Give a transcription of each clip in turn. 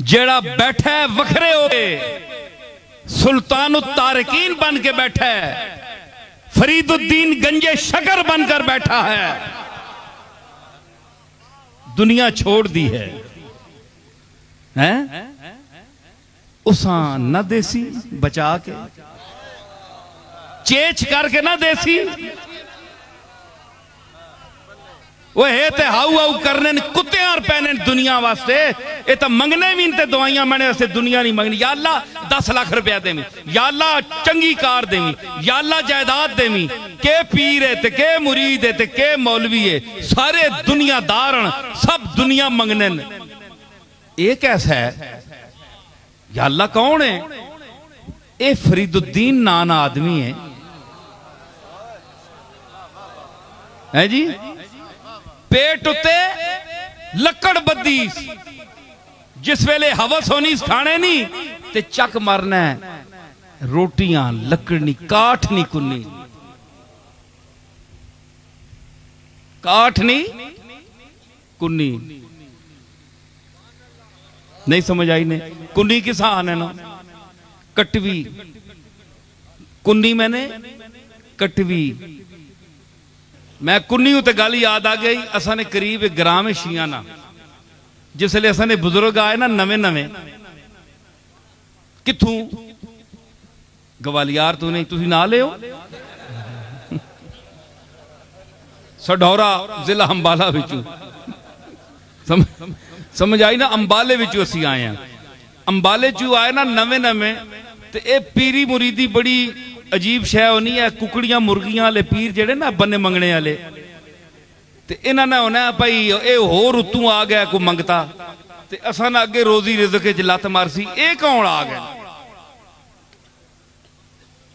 جیڑا بیٹھا ہے وکھرے ہوئے سلطان التارکین بن کے بیٹھا ہے، فرید الدین گنجے شکر بن کر بیٹھا ہے، دنیا چھوڑ دی ہے، اساں نہ دیسی بچا کے چیچ کر کے نہ دیسی وہ ہے تے ہاؤ ہاؤ کرنے کتے اور پہنے دنیا واسطے اے تا منگنے بھی انتے دعائیاں میں نے واسطے دنیا نہیں منگنی. یا اللہ 10 لاکھ روپیہ دے میں، یا اللہ چنگی کار دے میں، یا اللہ جائیداد دے میں، کہ پیر ہے تے کہ مرید ہے تے کہ مولوی ہے، سارے دنیا دارن سب دنیا منگنے. ایک ایسا ہے یا اللہ کون ہے؟ اے فرید الدین نانا آدمی ہے جی، پیٹ اتے لکڑ بدی جس ویلے حوث ہونی اس کھانے نہیں تے چک مرنا ہے، روٹیاں لکڑنی کاٹھ نہیں کنی، کاٹھ نہیں کنی. نہیں سمجھ آئی نے کنی کس آنے نا کٹوی کنی میں نے کٹوی میں کنی ہوں تے گالی یاد آ گئی. اسا نے قریب گرام شیعہ نا جس لئے اسا نے بزرگ آئے نا نوے نوے کتھوں گوالیار تو نہیں تُسی نہ لے ہو سڈھورا ضلع امبالہ بچو سمجھ آئی نا امبالے بچو اسی آئے ہیں امبالے چو آئے نا نوے نوے تے اے پیری مریدی بڑی عجیب شے ہونی ہے. ککڑیاں مرگیاں لے پیر جڑے نا بنے منگنے والے تے انہاں نے ہونا ہے بھائی اے ہور اتوں آ گیا کو منگتا تے اساں نہ اگے روزی رزق وچ لت مارسی. اے کون آ گیا؟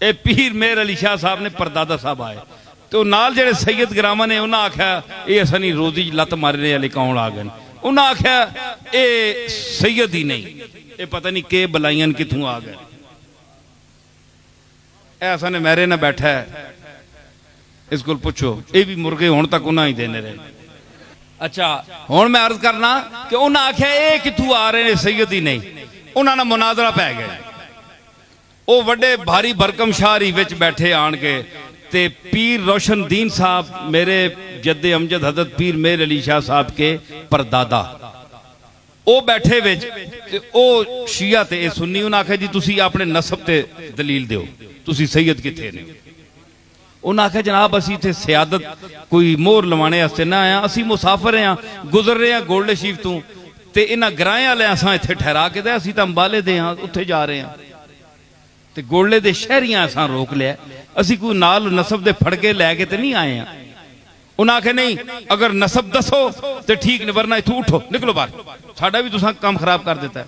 اے پیر مہر علی شاہ صاحب نے پردادا صاحب آئے تو نال جڑے سید گراما نے انہاں آکھیا اے اساں نہیں روزی لت مارنے والے کون آ گئے. انہاں آکھیا اے سید ہی نہیں، اے پتہ نہیں کہ بلائیاں کتھوں آ گئے. ایسا نے میرے نہ بیٹھا ہے اس کو پوچھو اے بھی مرغے ہون تک انہاں ہی دینے رہے. اچھا ہون میں عرض کرنا کہ انہاں آکھیا اے کتھوں آ رہے ہیں سید ہی نہیں. انہاں نے مناظرہ پہ گئے او وڈے بھاری بھرکم شاہری وچ بیٹھے آن کے تے پیر روشن دین صاحب میرے جد امجد حضرت پیر مہر علی شاہ صاحب کے پردادا او بیٹھے وچ او شیعہ تے اے سنی. انہاں آکھیا جی تسی اپنے نسب تے دلیل دیو تسی سید کتھے نے. انہاں آکھیا جناب اسی تھے سیادت کوئی مور لوانے ہستے نہ آیا، اسی مسافر ہیں گزر رہے ہیں گولڈ شیف تو تے انہاں گرائیں والے اساں ایتھے ٹھہرا کے دے اسی تے امبالے دے ہاں اتھے جا رہے ہیں تے گولڈے دے شہریاں اساں روک لیا اسی کوئی نال نسب دے پھڑکے لے کے تے نہیں آئے ہیں. انہاں آکھے نہیں اگر نسب دسو تے ٹھیک نہیں ورنہ اتھو اٹھو نکلو باہر ساڈا بھی تساں کام خراب کر دیتا ہے.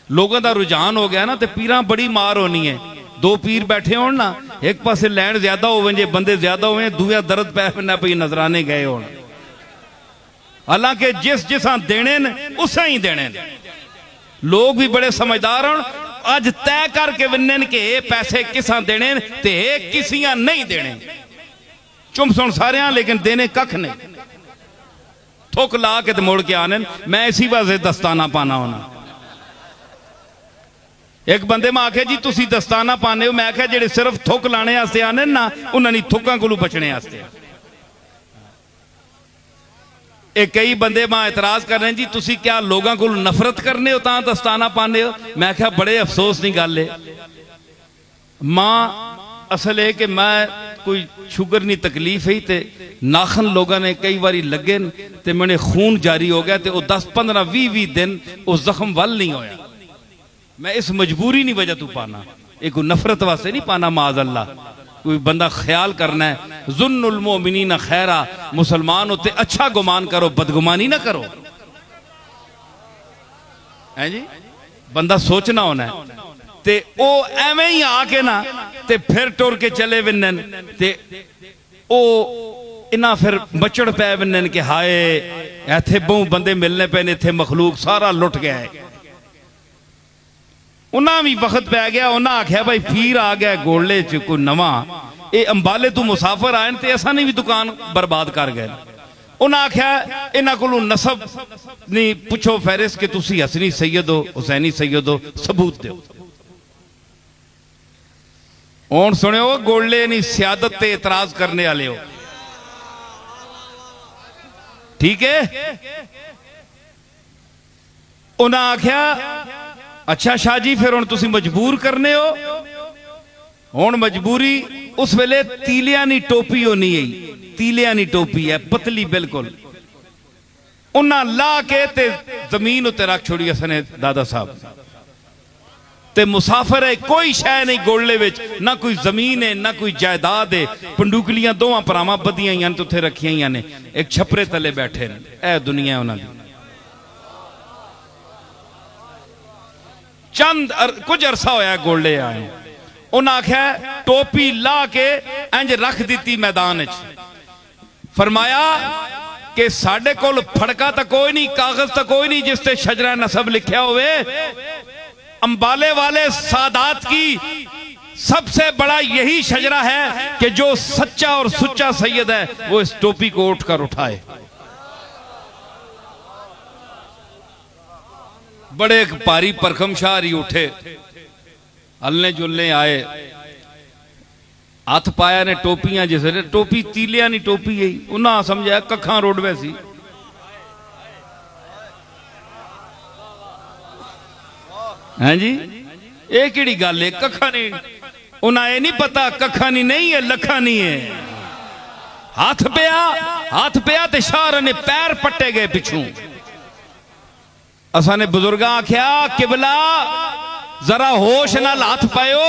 لوگوں دا رجحان ہو گیا نا تے پیراں بڑی مار ہونی ہے. دو پیر بیٹھے ہون نا ایک پاسے لینڈ زیادہ ہوئیں جے بندے زیادہ ہوئیں دویا درد پہ نہ پہ نظرانے گئے ہون. حالانکہ جساں دینے اساں ہی دینے. لوگ بھی بڑے سمجھدار ہون آج طے کر کے ونن کے پیسے کساں دینے تے کسیاں نہیں دینے. چم سن سارے ہیں لیکن دینے ککھ نہیں. تھوک لا کے موڑ کے آنے میں اسی واسطے دستانہ پانا ہونا. ایک بندے میں آکھے جی تسی دستانہ پانے ہو میں آکھے جڑے صرف تھوک لانے آستے آنے نا انہاں نہیں تھوکاں کو بچنے آستے. ایک کئی بندے میں اعتراض کر رہے ہیں جی تسی کیا لوگاں کو نفرت کرنے ہو تاں دستانہ پانے ہو. میں آکھا بڑے افسوس نہیں گل لے ماں اصل ہے کہ میں کوئی شگر نہیں تکلیف ہی تے ناخن لوگاں نے کئی باری لگے تے میں نے خون جاری ہو گیا تے وہ 10 15 20 دن وہ زخم ول نہیں ہویا. میں اس مجبوری نہیں وجہ تو پانا ایک نفرت واسطے نہیں پانا معاذ اللہ. کوئی بندہ خیال کرنا ہے ظن المؤمنین خیرہ مسلمان ہوتے اچھا گمان کرو بدگمانی نہ کرو جی بندہ سوچنا ہونا ہے. تے او ایویں ہی آکے نا تے پھر ٹور کے چلے ونن تے او انہاں پھر بچڑ پہ ونن کہ ہائے ایتھے بہوں بندے ملنے پہ نے تھے مخلوق سارا لٹ گیا ہے. انہاں بھی وقت پہ گیا انہاں آکھیا بھائی پیر آ گیا گولڈے چکو نواں اے امبالے تو مسافر آئیں تے ایسا نہیں بھی دکان برباد کر گئے. انہاں آکھیا انہاں کولوں نسب نہیں پوچھو فہرست کہ تسی حسنی سید ہو حسینی سید ہو ثبوت دیو ہون سنے ہو گولڈے نہیں سیادت تے اعتراض کرنے والے ہو ٹھیک ہے انہاں آکھیا اچھا شاہ جی پھر ہن تسی مجبور کرنے ہو ہون مجبوری اس ویلے تیلیانی ٹوپی ہونی ہے تیلیانی ٹوپی ہے پتلی بالکل انہاں لا کے تے زمین اتے رکھ چھوڑی اسنے دادا صاحب تے مسافر ہے کوئی شے نہیں گولڑے وچ نہ کوئی زمین ہے نہ کوئی جائیداد ہے پنڈوکلیاں دوہاں پراما بدیاں یعنی تو تھے رکھیاں یعنی ایک چھپرے تلے بیٹھے اے دنیا انہاں دی چند کچھ عرصہ ہویا گولڑے آئے انہاں آکھا ٹوپی لا کے انج رکھ دیتی میدان اچھ فرمایا کہ ساڑھے کول پھڑکا تا کوئی نہیں کاغذ تا کوئی نہیں جس تے شجرہ نسب لکھیا ہوئے امبالے والے سادات کی سب سے بڑا یہی شجرہ ہے کہ جو سچا اور سچا سید ہے وہ اس ٹوپی کو اٹھ کر اٹھائے بڑے ایک پاری پرکھم شاری اٹھے ہلنے جلنے آئے ہاتھ پایا نے ٹوپیاں جیسے ٹوپی تیلیاں نہیں ٹوپی ہے انہاں سمجھا ککھاں روڈ ویسی ہیں جی ایک ہی گل ہے ککھاں نہیں انہاں یہ نہیں پتا ککھاں نہیں ہے لکھاں نہیں ہے ہاتھ پیا تے شاہ نے پیر پٹے گئے پچھوں اساں نے بزرگاں آکھیا قبلہ ذرا ہوش نہ ہاتھ پائیو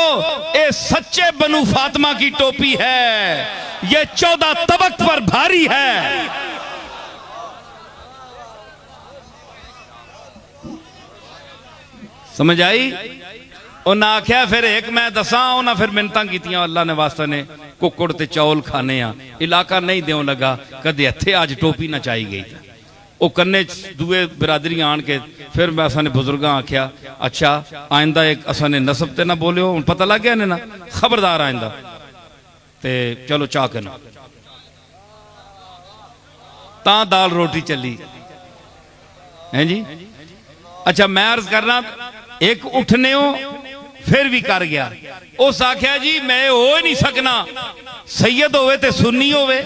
اے سچے بنو فاطمہ کی ٹوپی ہے یہ 14 طبق پر بھاری ہے سمجھ آئی انہاں آکھیا پھر ایک میں دساں انہاں پھر منتاں کیتیاں اللہ نے واسطہ نے ککڑ تے چاول کھانے ہیں علاقہ نہیں دیوں لگا کدے ہتھے آج ٹوپی نہ چاہی گئی تھا وہ کرنے دوئے برادری آن کے پھر میں اساں نے بزرگاں آکھیا اچھا آئندہ ایک اساں نے نصب تے نہ بولے ہو پتہ لگ گیا نا خبردار آئندہ تے چلو چاہ کے نا تاں دال روٹی چلی ہیں جی اچھا میں عرض کرنا ایک اٹھنے ہو پھر بھی کر گیا اس آکھیا جی میں ہو نہیں سکنا سید ہوئے تے سنی ہوئے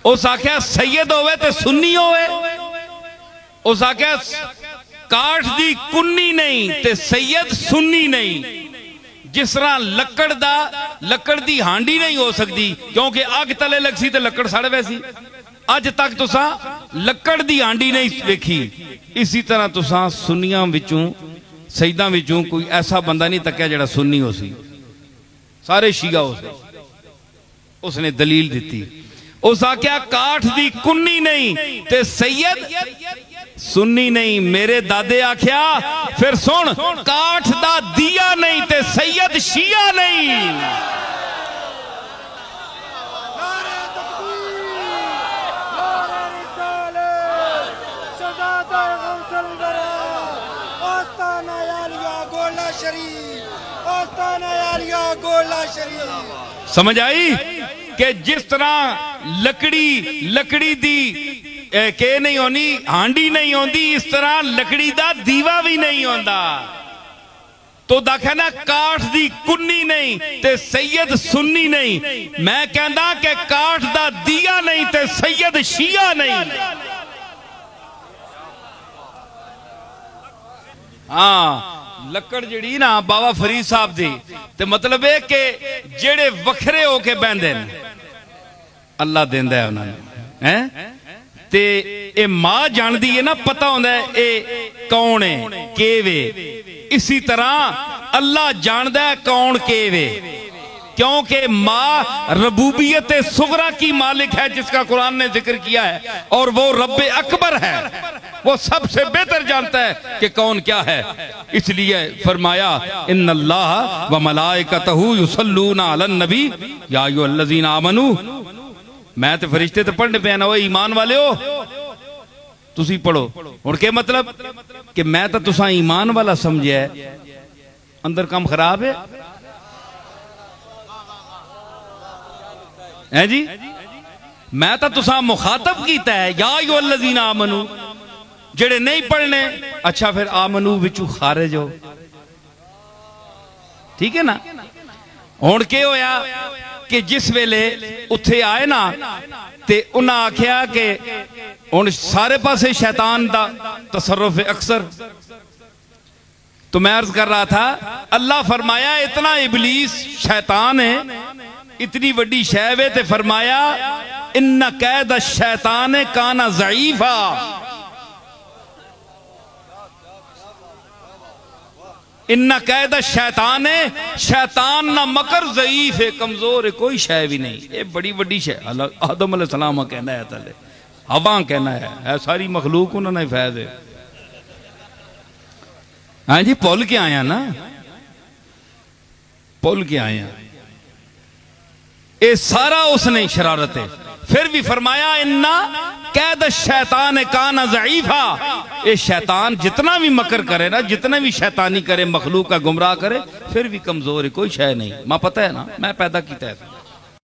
اس آکھیا سید ہوئے تے سنی ہوئے اس آکھیا کاٹ دی کنی نہیں تے سید سنی نہیں جس طرح لکڑ دی ہانڈی نہیں ہو سکتی کیونکہ آگ تلے لگ سی تے لکڑ ساڑے ویسی آج تک تو ساں لکڑ دی ہانڈی نہیں دیکھی اسی طرح تو ساں سنیاں وچوں سیداں وچوں کوئی ایسا بندہ نہیں تکیا جڑا سنی ہو سی سارے شیعہ ہو سی اس نے دلیل دیتی اس آکھیا کاٹ دی کنی نہیں تے سید سنی نہیں میرے دادے آکھیا پھر سن کاٹ دا دیا نہیں تے سید شیعہ نہیں سمجھ آئی کہ جس طرح لکڑی دی کہ نہیں ہونی ہانڈی نہیں ہوندی اس طرح لکڑی دا دیوا بھی نہیں ہوندا تو دکھنا کاٹ دی کنی نہیں تے سید سنی نہیں میں کہندا کہ کاٹ دا دیا نہیں تے سید شیعہ نہیں ہاں لکڑ جڑی نا بابا فرید صاحب دی تے مطلب ہے کہ جڑے وکھرے ہو کے بیندے اللہ دیندہ ہے انہوں نے تے اے ماں جان دی ہے نا پتہ ہوندہ ہے اے کون ہے کیوے اسی طرح اللہ جاندہ ہے کون کیوے کیونکہ ماں ربوبیت صغرا کی مالک ہے جس کا قرآن نے ذکر کیا ہے اور وہ رب اکبر ہے وہ سب سے بہتر جانتا ہے کہ کون کیا ہے اس لیے فرمایا ان اللہ و ملائکتہ یصلون علی النبی یا ایھا الذین آمنوا میں تے فرشتے تے پڑھنے پہ نا وہ ایمان والے ہو تسی پڑھو اور کیا مطلب کہ میں تا تساں ایمان والا سمجھے اندر کام خراب ہے جی میں تا تساں مخاطب کیتا ہے یا ایھا الذین آمنو، جڑے نہیں پڑھنے اچھا پھر آمنو وچوں خارج ہو، ٹھیک ہے نا؟ ہن کے ہویا کہ جس ویلے اتھے آئے نا تے انہاں آکھیا کہ ہن سارے پاسے شیطان دا تصرف اکثر، تو میں عرض کر رہا تھا اللہ فرمایا اتنا ابلیس شیطان ہے، اتنی وڈی شے تے فرمایا ان قید الشیطان کان ضعیفا، ان قید الشیطان، شیطان نہ مکر ضعیف ہے، کمزور ہے، کوئی شے بھی نہیں، یہ بڑی وڈی شے آدم علیہ السلام کہنا ہے تلے ہواں کہنا ہے ساری مخلوق انہوں نے فیض ہے۔ ہاں جی پول کے آیا نا، پول کے آیا، اے سارا اس نے شرارت ہے، پھر بھی فرمایا اِنَّا قید الشیطان کان ضعیفا، اے شیطان جتنا بھی مکر کرے نا، جتنا بھی شیطانی کرے، مخلوق کا گمراہ کرے، پھر بھی کمزور ہے، کوئی شے نہیں، ماں پتہ ہے نا میں پیدا کیتا ہے